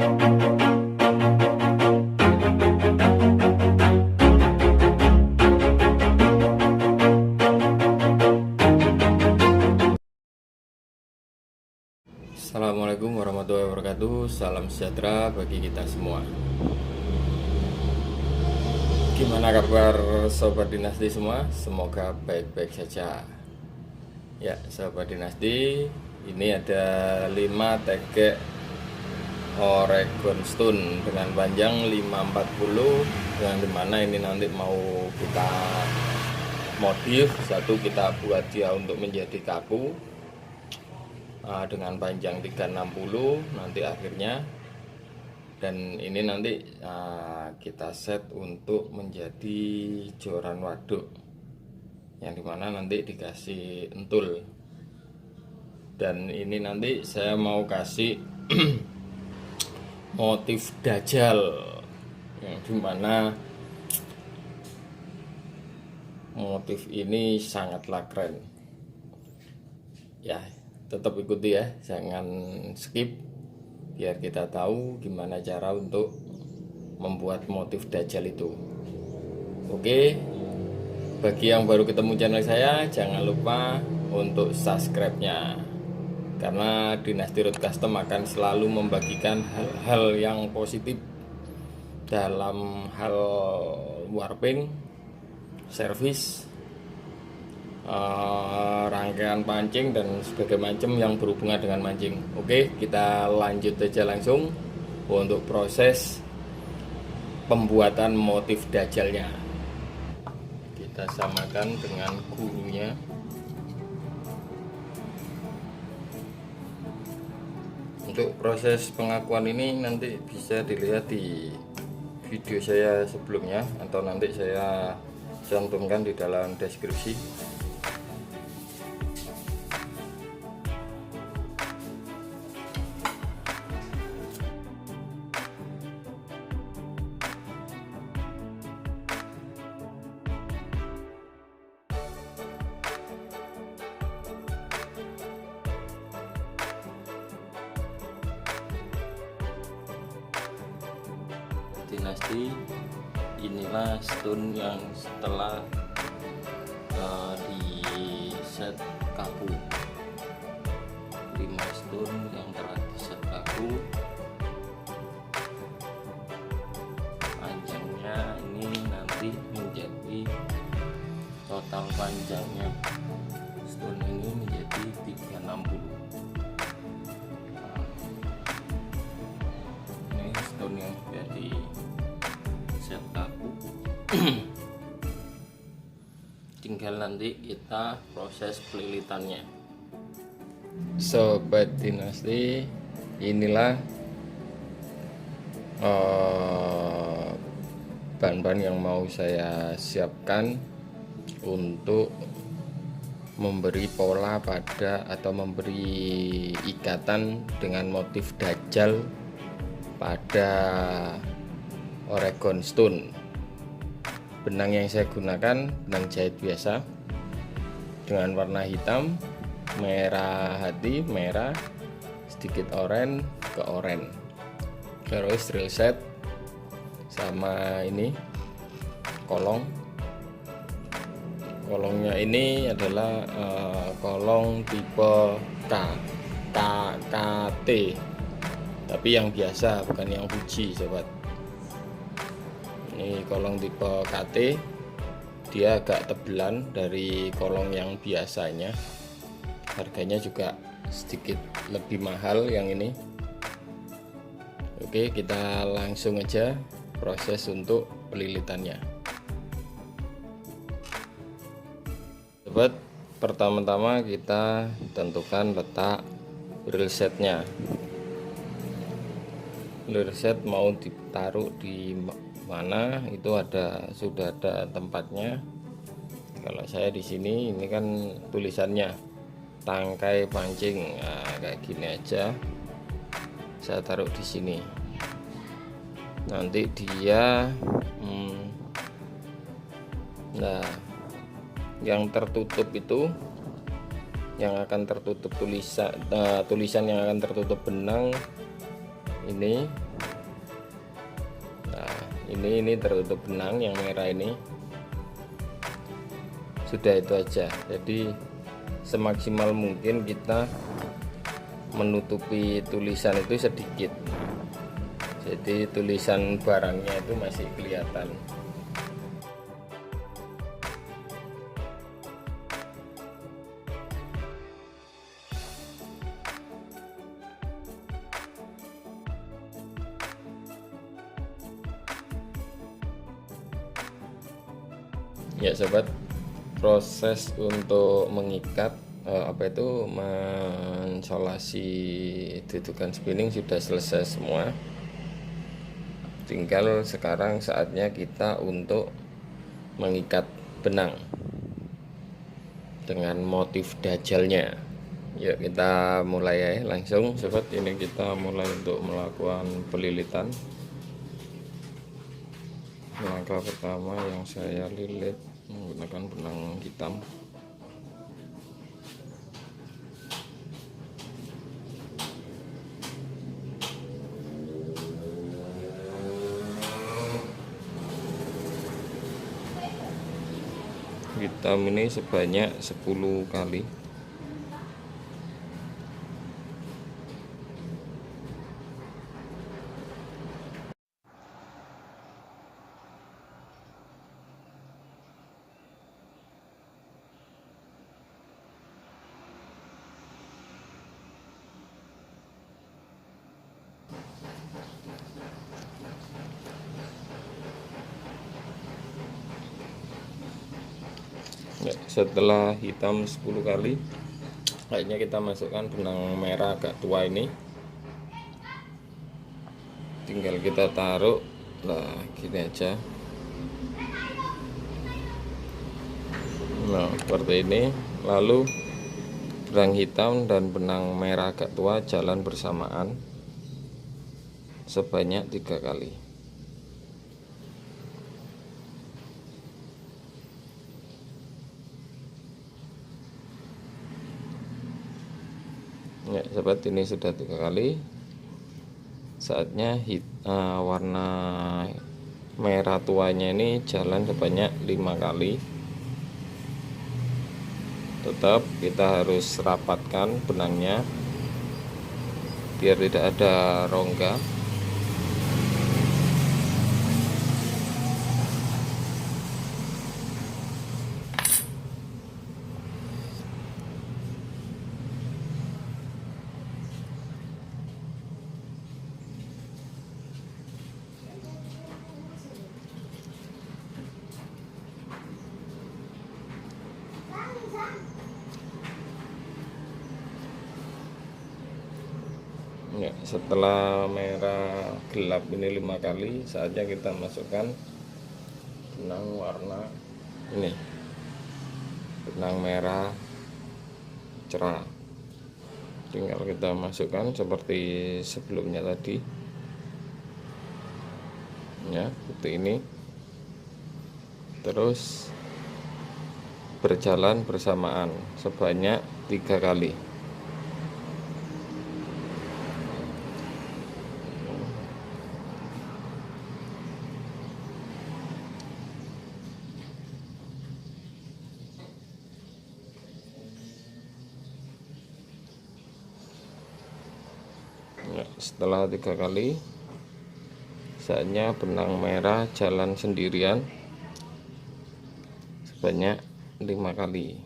Assalamualaikum warahmatullahi wabarakatuh. Salam sejahtera bagi kita semua. Gimana kabar Sobat Dinasti semua? Semoga baik-baik saja. Ya, Sobat Dinasti, ini ada 5 tegek Oregon Stone dengan panjang 540, yang dimana ini nanti mau kita modif. Satu, kita buat dia untuk menjadi kaku dengan panjang 360 nanti akhirnya, dan ini nanti kita set untuk menjadi joran waduk, yang dimana nanti dikasih entul. Dan ini nanti saya mau kasih motif dajjal, yang dimana motif ini sangatlah keren ya. Tetap ikuti ya, jangan skip, biar kita tahu gimana cara untuk membuat motif dajjal itu. Oke, bagi yang baru ketemu channel saya, jangan lupa untuk subscribe-nya, karena Dinasti Road Custom akan selalu membagikan hal-hal yang positif dalam hal warping, servis, rangkaian pancing, dan sebagainya macam yang berhubungan dengan mancing. Oke, kita lanjut aja langsung untuk proses pembuatan motif dajjalnya. Kita samakan dengan gurunya. Untuk proses pengakuan ini nanti bisa dilihat di video saya sebelumnya, atau nanti saya cantumkan di dalam deskripsi. Dinasti, inilah stone yang setelah di set kaku. 5 stone yang telah di set kaku, panjangnya ini nanti menjadi total panjangnya stone ini menjadi 360. Ini stone yang sudah di set kaku. Tinggal nanti kita proses pelilitannya. Sobat Dinasti, inilah bahan-bahan yang mau saya siapkan untuk memberi pola pada atau memberi ikatan dengan motif dajjal pada Oregon Stone. Benang yang saya gunakan benang jahit biasa dengan warna hitam, merah hati, merah, sedikit oranye ke oranye. Terus drill set sama ini kolongnya ini adalah kolong tipe KT, tapi yang biasa, bukan yang Fuji sobat. Ini kolong tipe KT, dia agak tebelan dari kolong yang biasanya. Harganya juga sedikit lebih mahal yang ini. Oke, kita langsung aja proses untuk pelilitannya. Sobat, pertama-tama kita tentukan letak reel setnya. Reel set mau ditaruh di mana, itu sudah ada tempatnya. Kalau saya di sini, ini kan tulisannya tangkai pancing, nah, kayak gini aja saya taruh di sini. Nanti dia nah, yang tertutup itu, yang akan tertutup tulisan yang akan tertutup benang ini Ini tertutup benang yang merah ini. Sudah itu aja. Jadi semaksimal mungkin kita menutupi tulisan itu sedikit, jadi tulisan barangnya itu masih kelihatan. Ya sobat, proses untuk mengikat mensolasi dudukan spinning sudah selesai semua. Tinggal sekarang saatnya kita untuk mengikat benang dengan motif dajalnya. Yuk kita mulai ya, langsung sobat. Ini kita mulai untuk melakukan pelilitan. Langkah pertama yang saya lilit menggunakan benang hitam. Hitam ini sebanyak 10 kali. Ya, setelah hitam 10 kali, akhirnya kita masukkan benang merah agak tua ini. Tinggal kita taruh, nah gini aja. Nah seperti ini. Lalu benang hitam dan benang merah agak tua jalan bersamaan sebanyak 3 kali. Ya sobat, ini sudah 3 kali. Saatnya warna merah tuanya ini jalan sebanyak 5 kali. Tetap kita harus rapatkan benangnya biar tidak ada rongga. Ya, setelah merah gelap ini 5 kali, saatnya kita masukkan benang warna ini, benang merah cerah. Tinggal kita masukkan seperti sebelumnya tadi, ya seperti ini. Terus berjalan bersamaan sebanyak 3 kali. Nah, setelah 3 kali, saatnya benang merah jalan sendirian sebanyak 5 kali.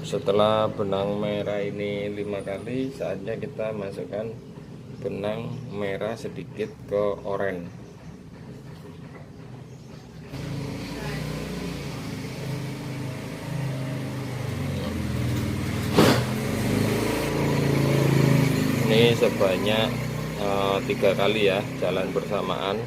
Setelah benang merah ini 5 kali, saatnya kita masukkan benang merah sedikit ke oranye. Ini sebanyak 3 kali ya, jalan bersamaan.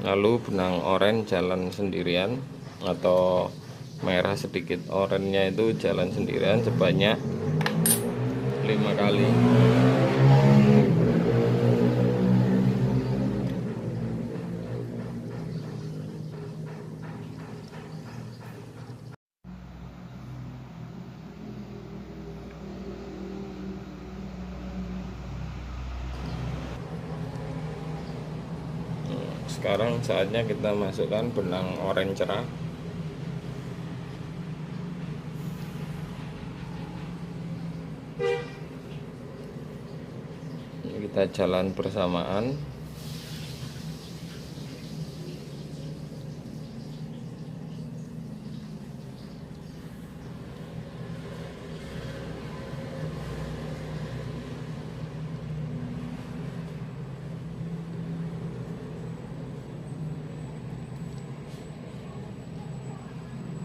lalu benang oranye jalan sendirian, atau merah sedikit oranye itu jalan sendirian sebanyak 5 kali. Sekarang saatnya kita masukkan benang oranye cerah. Kita jalan bersamaan.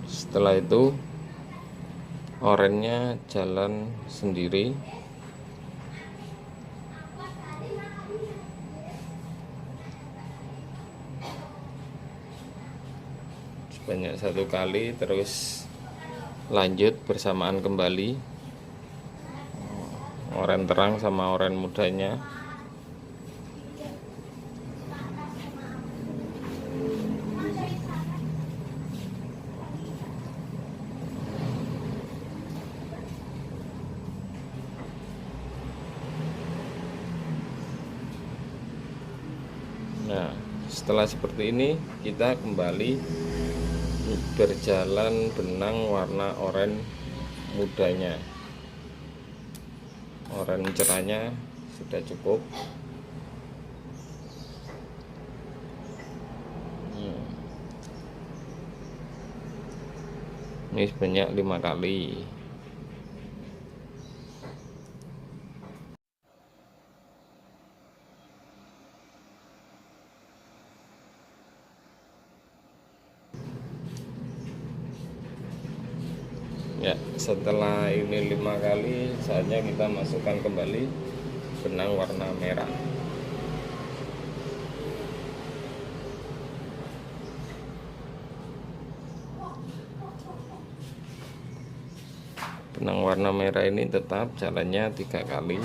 Setelah itu oranye jalan sendiri. Sebanyak 1 kali, terus lanjut bersamaan kembali oranye terang sama oranye mudanya. Nah, setelah seperti ini kita kembali berjalan benang warna oranye mudanya. Oranye cerahnya sudah cukup. Ini sebanyak 5 kali. Ya, setelah ini 5 kali, saatnya kita masukkan kembali benang warna merah. Benang warna merah ini tetap jalannya 3 kali.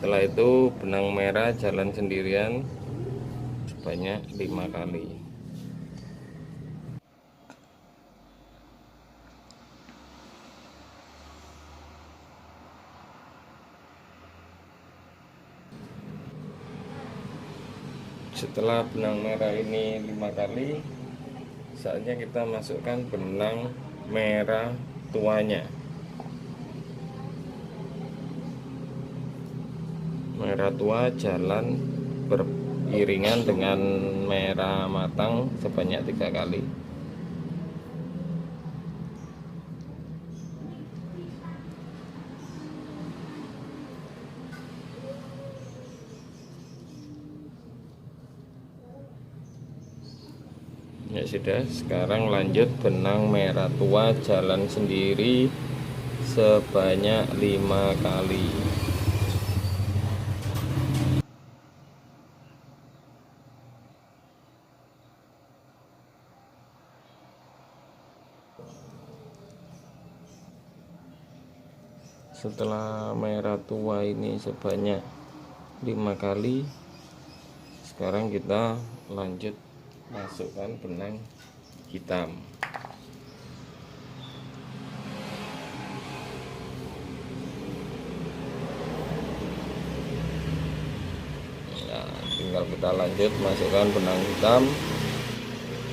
Setelah itu benang merah jalan sendirian sebanyak 5 kali. Setelah benang merah ini 5 kali, saatnya kita masukkan benang merah tuanya. Merah tua jalan beriringan dengan merah matang sebanyak 3 kali. Ya sudah, sekarang lanjut benang merah tua jalan sendiri sebanyak 5 kali. Setelah merah tua ini sebanyak 5 kali, sekarang kita lanjut masukkan benang hitam. Nah, tinggal kita lanjut masukkan benang hitam,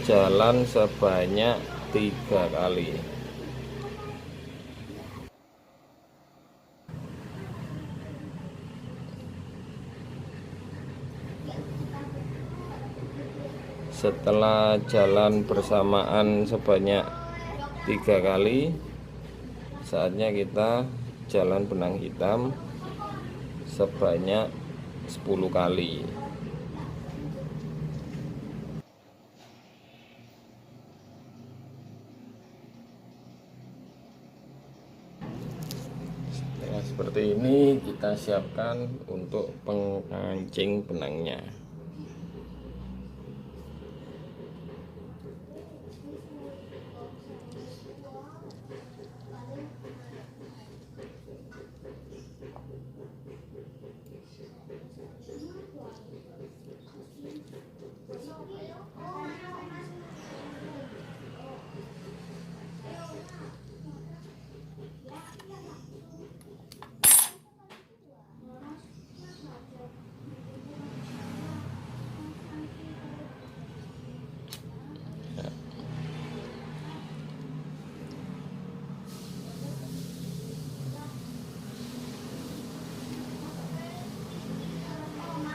jalan sebanyak 3 kali. Setelah jalan bersamaan sebanyak 3 kali, saatnya kita jalan benang hitam sebanyak 10 kali. Nah, seperti ini kita siapkan untuk pengancing benangnya.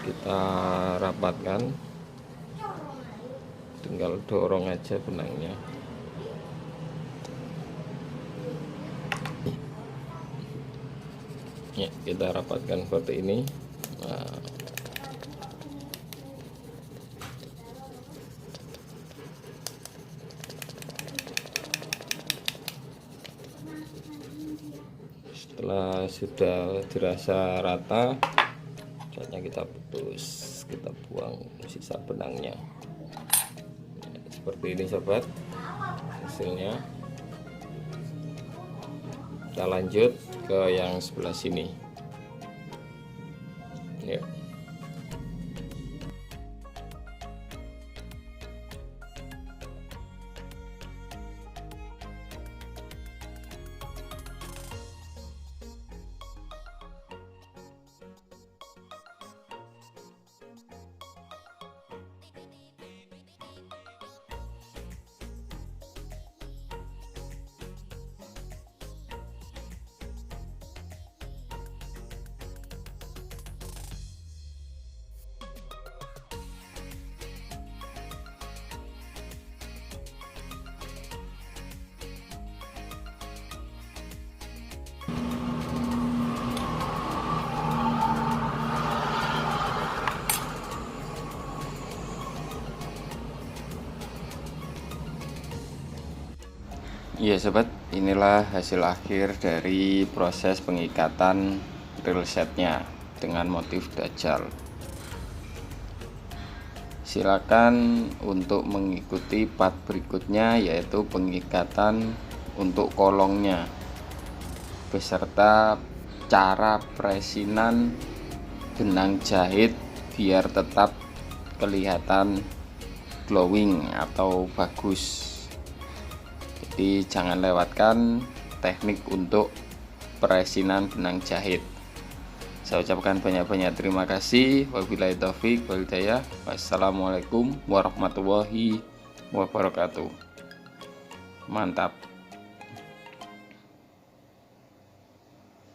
Kita rapatkan, tinggal dorong aja benangnya. Ya, kita rapatkan seperti ini. Nah, setelah sudah dirasa rata, saatnya kita putus, kita buang sisa benangnya. Seperti ini sobat hasilnya. Kita lanjut ke yang sebelah sini ya. Iya sobat, inilah hasil akhir dari proses pengikatan reel setnya dengan motif Dajjal. Silakan untuk mengikuti part berikutnya, yaitu pengikatan untuk kolongnya beserta cara presinan benang jahit biar tetap kelihatan glowing atau bagus. Jadi jangan lewatkan teknik untuk peresinan benang jahit. Saya ucapkan banyak-banyak terima kasih. Wabillahi taufik wal hidayah. Wassalamualaikum warahmatullahi wabarakatuh. Mantap.